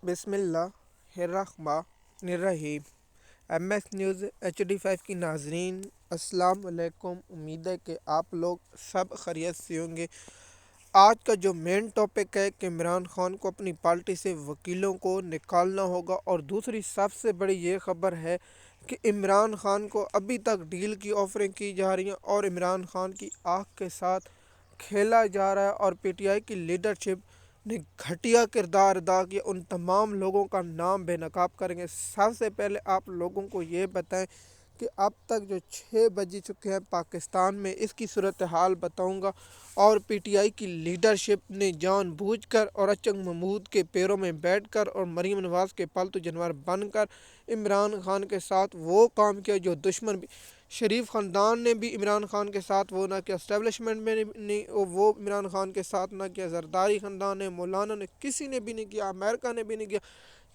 بسم اللہ الرحمن الرحیم۔ ایم ایس نیوز HD5 کی ناظرین السلام علیکم۔ امید ہے کہ آپ لوگ سب خیریت سے ہوں گے۔ آج کا جو مین ٹاپک ہے کہ عمران خان کو اپنی پارٹی سے وکیلوں کو نکالنا ہوگا، اور دوسری سب سے بڑی یہ خبر ہے کہ عمران خان کو ابھی تک ڈیل کی آفریں کی جا رہی ہیں اور عمران خان کی آنکھ کے ساتھ کھیلا جا رہا ہے، اور PTI کی لیڈرشپ نے گھٹیا کردار ادا کیا۔ ان تمام لوگوں کا نام بے نقاب کریں گے۔ سب سے پہلے آپ لوگوں کو یہ بتائیں کہ اب تک جو 6 بج چکے ہیں پاکستان میں، اس کی صورتحال بتاؤں گا، اور PTI کی لیڈرشپ نے جان بوجھ کر اور اچنگ محمود کے پیروں میں بیٹھ کر اور مریم نواز کے پالتو جانور بن کر عمران خان کے ساتھ وہ کام کیا جو دشمن بھی شریف خاندان نے بھی عمران خان کے ساتھ وہ نہ کیا، اسٹیبلشمنٹ میں نے وہ عمران خان کے ساتھ نہ کیا، زرداری خاندان نے، مولانا نے، کسی نے بھی نہیں کیا، امریکہ نے بھی نہیں کیا۔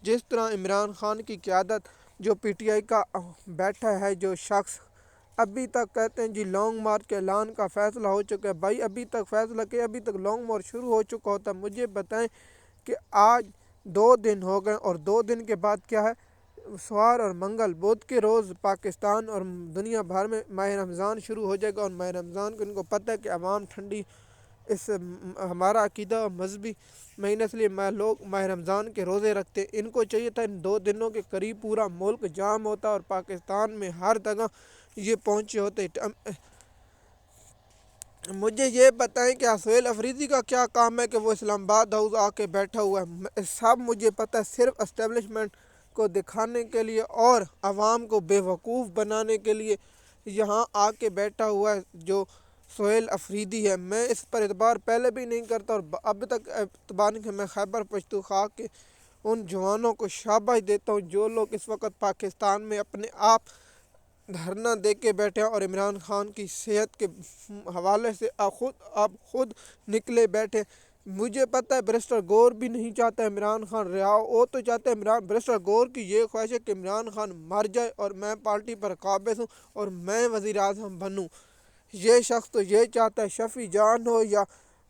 جس طرح عمران خان کی قیادت جو PTI کا بیٹھا ہے جو شخص، ابھی تک کہتے ہیں جی لانگ مارچ کے اعلان کا فیصلہ ہو چکا ہے۔ بھائی ابھی تک فیصلہ کہ ابھی تک لانگ مارچ شروع ہو چکا ہوتا ہے۔ مجھے بتائیں کہ آج 2 دن ہو گئے، اور 2 دن کے بعد کیا ہے، سوار اور منگل بدھ کے روز پاکستان اور دنیا بھر میں ماہ رمضان شروع ہو جائے گا، اور ماہ رمضان کو ان کو پتہ ہے کہ عوام ٹھنڈی اس ہمارا عقیدہ مذہبی مہینہ، اس لیے لوگ ماہ رمضان کے روزے رکھتے۔ ان کو چاہیے تھا ان 2 دنوں کے قریب پورا ملک جام ہوتا اور پاکستان میں ہر جگہ یہ پہنچے ہوتے۔ مجھے یہ بتائیں کہ سہیل افریدی کا کیا کام ہے کہ وہ اسلام آباد ہاؤس آ کے بیٹھا ہوا ہے؟ سب مجھے پتہ ہے، صرف اسٹیبلشمنٹ کو دکھانے کے لیے اور عوام کو بے وقوف بنانے کے لیے یہاں آ کے بیٹھا ہوا ہے جو سہیل افریدی ہے۔ میں اس پر اعتبار پہلے بھی نہیں کرتا، اور اب تک اعتبار نہیں کہ میں خیبر پختونخوا کے ان جوانوں کو شاباش دیتا ہوں جو لوگ اس وقت پاکستان میں اپنے آپ دھرنا دے کے بیٹھے ہیں، اور عمران خان کی صحت کے حوالے سے اب خود نکلے بیٹھے۔ مجھے پتہ ہے بیرسٹر گور بھی نہیں چاہتا عمران خان رہا ہو، وہ تو چاہتے ہیں بیرسٹر گور کی یہ خواہش ہے کہ عمران خان مر جائے اور میں پارٹی پر قابض ہوں اور میں وزیر اعظم بنوں۔ یہ شخص تو یہ چاہتا ہے، شفیع جان ہو یا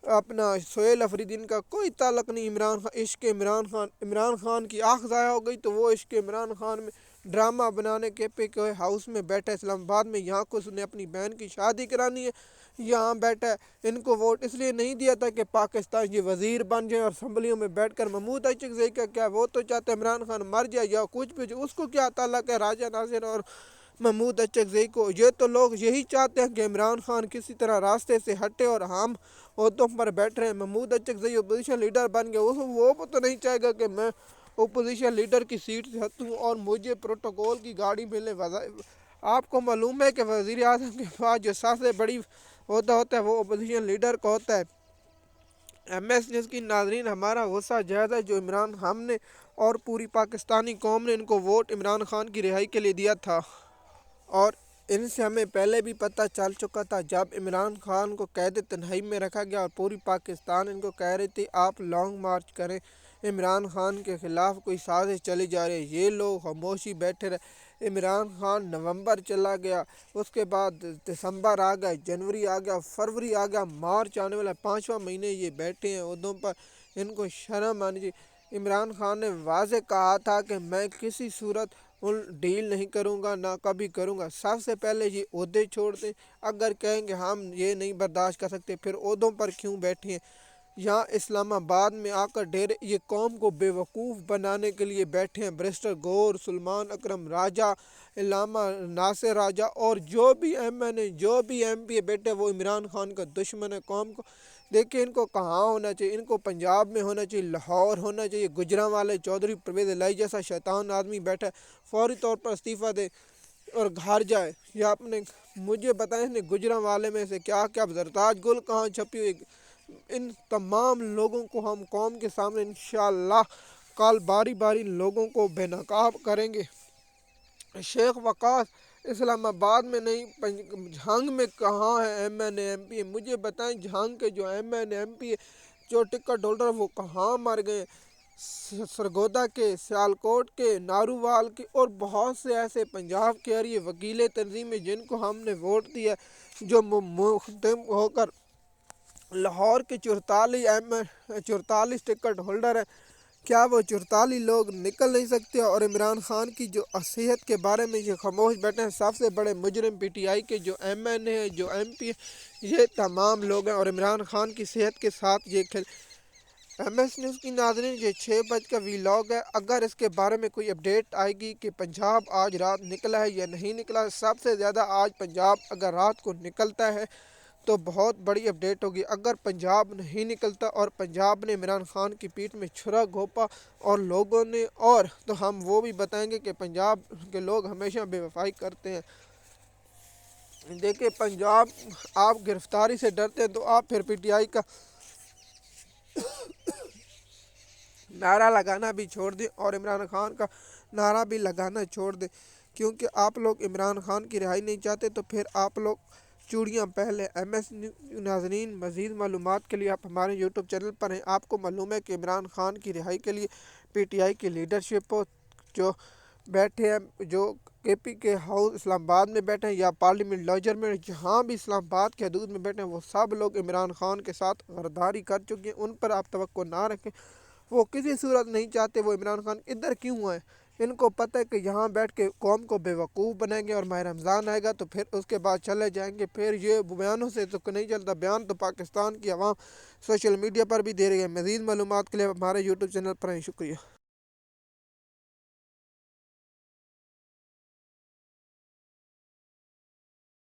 اپنا سہیل افریدی، ان کا کوئی تعلق نہیں عمران خان، عشق عمران خان کی آنکھ ضائع ہو گئی تو وہ عشق عمران خان میں ڈرامہ بنانے کے ہاؤس میں بیٹھا ہے اسلام آباد میں، یہاں کو اس نے اپنی بہن کی شادی کرانی ہے، یہاں بیٹھا ہے۔ ان کو ووٹ اس لیے نہیں دیا تھا کہ پاکستان یہ وزیر بن جائے اور اسمبلیوں میں بیٹھ کر محمود اچکزئی کا کیا، وہ تو چاہتے ہیں عمران خان مر جائے یا کچھ بھی، اس کو کیا تعلق ہے راجہ ناصر اور محمود اچکزئی کو؟ یہ تو لوگ یہی چاہتے ہیں کہ عمران خان کسی طرح راستے سے ہٹے اور ہم عہدوں پر بیٹھ رہے ہیں۔ محمود اچکزئی اپوزیشن لیڈر بن گئے، وہ تو نہیں چاہے گا کہ میں اپوزیشن لیڈر کی سیٹ سے ہٹوں اور مجھے پروٹوکول کی گاڑی ملے۔ آپ کو معلوم ہے کہ وزیر اعظم کے پاس جو سب سے بڑی عہدہ ہوتا ہے وہ اپوزیشن لیڈر کا ہوتا ہے۔ ایم ایس نیوز کی ناظرین، ہمارا غصہ جائز ہے جو عمران خان نے اور پوری پاکستانی قوم نے ان کو ووٹ عمران خان کی رہائی کے لیے دیا تھا، اور ان سے ہمیں پہلے بھی پتہ چل چکا تھا جب عمران خان کو قید تنہائی میں رکھا گیا اور پوری پاکستان ان کو کہہ رہی تھی آپ لانگ مارچ کریں، عمران خان کے خلاف کوئی سازش چلی جا رہی ہے، یہ لوگ خاموشی بیٹھے رہے۔ عمران خان نومبر چلا گیا، اس کے بعد دسمبر آ گیا، جنوری آ گیا، فروری آ گیا، مارچ آنے والا 5واں مہینے یہ بیٹھے ہیں عہدوں پر۔ ان کو شرم آنی چاہیے۔ عمران خان نے واضح کہا تھا کہ میں کسی صورت ڈیل نہیں کروں گا، نہ کبھی کروں گا۔ سب سے پہلے یہ عہدے چھوڑ دیں، اگر کہیں کہ ہم یہ نہیں برداشت کر سکتے پھر عہدوں پر کیوں بیٹھے ہیں؟ یہاں اسلام آباد میں آ کر ڈیرے یہ قوم کو بے وقوف بنانے کے لیے بیٹھے ہیں۔ بیرسٹر گور، سلمان اکرم راجہ، علامہ ناصر راجہ اور جو بھی MNA جو بھی MP بیٹھے وہ عمران خان کا دشمن ہے قوم کو۔ دیکھیں ان کو کہاں ہونا چاہیے، ان کو پنجاب میں ہونا چاہیے، لاہور ہونا چاہیے۔ گجرانوالے چودھری پرویز الہی جیسا شیطان آدمی بیٹھا ہے، فوری طور پر استعفیٰ دے اور گھر جائے۔ یا اپنے مجھے بتائیں نے گجرانوالے میں سے کیا کیا زرتاج گل کہاں چھپی ہوئی؟ ان تمام لوگوں کو ہم قوم کے سامنے انشاءاللہ کل باری باری لوگوں کو بے نقاب کریں گے۔ شیخ وقاص اسلام آباد میں نہیں، جھنگ میں کہاں ہے MNA MP؟ مجھے بتائیں جھنگ کے جو MNA MP جو ٹکٹ ہولڈر وہ کہاں مر گئے؟ سرگودا کے، سیالکوٹ کے، نارووال کے اور بہت سے ایسے پنجاب کے اور یہ وکیل تنظیمیں جن کو ہم نے ووٹ دیا، جو مختم ہو کر لاہور کے 44 ٹکٹ ہولڈر ہیں، کیا وہ 44 لوگ نکل نہیں سکتے؟ اور عمران خان کی جو صحت کے بارے میں یہ خاموش بیٹھے ہیں، سب سے بڑے مجرم پی ٹی آئی کے جو ایم این اے ہیں، جو ایم پی یہ تمام لوگ ہیں، اور عمران خان کی صحت کے ساتھ یہ کھیل۔ ایم ایس نیوز کی ناظرین، یہ 6 بج کا ویلاگ ہے۔ اگر اس کے بارے میں کوئی اپڈیٹ آئے گی کہ پنجاب آج رات نکلا ہے یا نہیں نکلا ہے، سب سے زیادہ آج پنجاب اگر رات کو نکلتا ہے تو بہت بڑی اپڈیٹ ہوگی۔ اگر پنجاب نہیں نکلتا اور پنجاب نے عمران خان کی پیٹھ میں چھرا گھونپا اور لوگوں نے، اور تو ہم وہ بھی بتائیں گے کہ پنجاب کے لوگ ہمیشہ بے وفائی کرتے ہیں۔ دیکھیں، پنجاب آپ گرفتاری سے ڈرتے ہیں تو آپ پھر پی ٹی آئی کا نعرہ لگانا بھی چھوڑ دیں اور عمران خان کا نعرہ بھی لگانا چھوڑ دیں، کیونکہ آپ لوگ عمران خان کی رہائی نہیں چاہتے تو پھر آپ لوگ چوڑیاں پہلے۔ ایم ایس ناظرین، مزید معلومات کے لیے آپ ہمارے یوٹیوب چینل پر ہیں۔ آپ کو معلوم ہے کہ عمران خان کی رہائی کے لیے پی ٹی آئی کی لیڈرشپ جو بیٹھے ہیں، جو کے پی کے ہاؤس اسلام آباد میں بیٹھے ہیں یا پارلیمنٹ لاجر میں، جہاں بھی اسلام آباد کے حدود میں بیٹھے ہیں، وہ سب لوگ عمران خان کے ساتھ غداری کر چکے ہیں۔ ان پر آپ توقع نہ رکھیں، وہ کسی صورت نہیں چاہتے وہ عمران خان ادھر کیوں آئے۔ ان کو پتہ ہے کہ یہاں بیٹھ کے قوم کو بے وقوف بنائیں گے، اور ماہ رمضان آئے گا تو پھر اس کے بعد چلے جائیں گے۔ پھر یہ بیانوں سے تو نہیں چلتا، بیان تو پاکستان کی عوام سوشل میڈیا پر بھی دے رہی ہے۔ مزید معلومات کے لیے ہمارے یوٹیوب چینل پر ہیں۔ شکریہ۔